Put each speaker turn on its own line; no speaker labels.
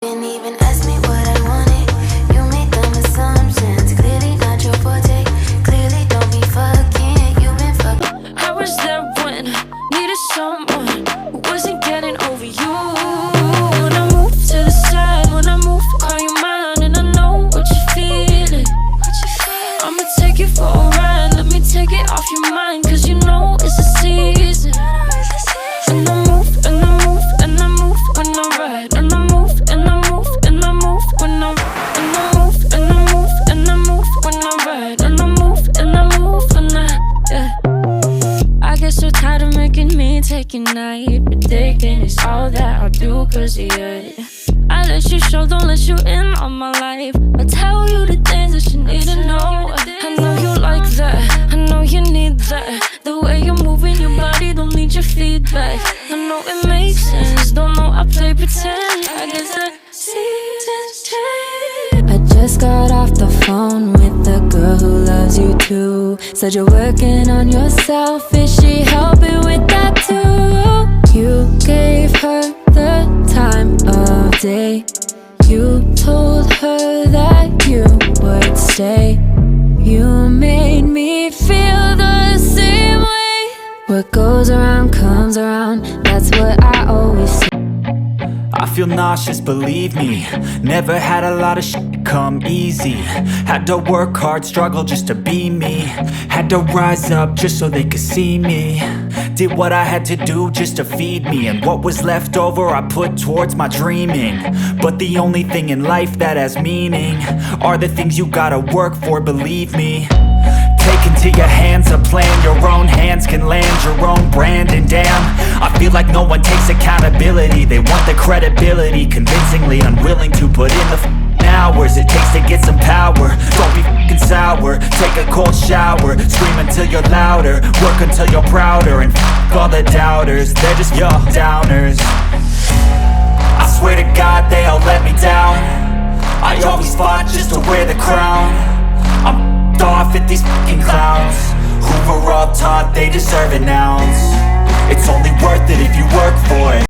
Didn't even ask me what I wanted. You made dumb assumptions. Clearly not your forte. Clearly don't be fucking. You've been fucking.
I was there when I needed someone who wasn't getting over you. When I move to the side, when I move, call you mine, and I know what you're feeling. I'ma take you for a ride. Let me take it off your mind, 'cause you know it's a season. And I move, and I move, and I move when I ride. And I move, and I move, and I move when I move, and I move, and I move when I ride. And I move, and I move when yeah. I get so tired of making me take your night. Predicting it's all that I'll do 'cause of you. I let you show, don't let you in on my life. I tell you the things that you need to know. I know you like that, I know you need that. The way you're moving your body, don't need your feedback. I know it makes sense, don't know I play pretend. I guess the seasons change.
I just got off the phone with the girl who loves you too. Said you're working on yourself, is she helping with that too? You gave her the time of day. You told her that you would stay. You made me feel the same way. What goes around comes around, that's what I always say.
I feel nauseous, believe me. Never had a lot of shit come easy. Had to work hard, struggle just to be me. Had to rise up just so they could see me. Did what I had to do just to feed me. And what was left over I put towards my dreaming. But the only thing in life that has meaning are the things you gotta work for, believe me. Take into your hands a plan, your own hands can land your own brand. And damn, I feel like no one takes accountability. They want the credibility, convincingly unwilling to put in the hours it takes to get some power. Don't be f***ing sour, take a cold shower. Scream until you're louder, work until you're prouder. And f*** all the doubters, they're just your downers. I swear to God they all let me down. I always fought just to wear the crown. I'm off at these fucking clowns who were all taught they deserve an ounce. It's only worth it if you work for it.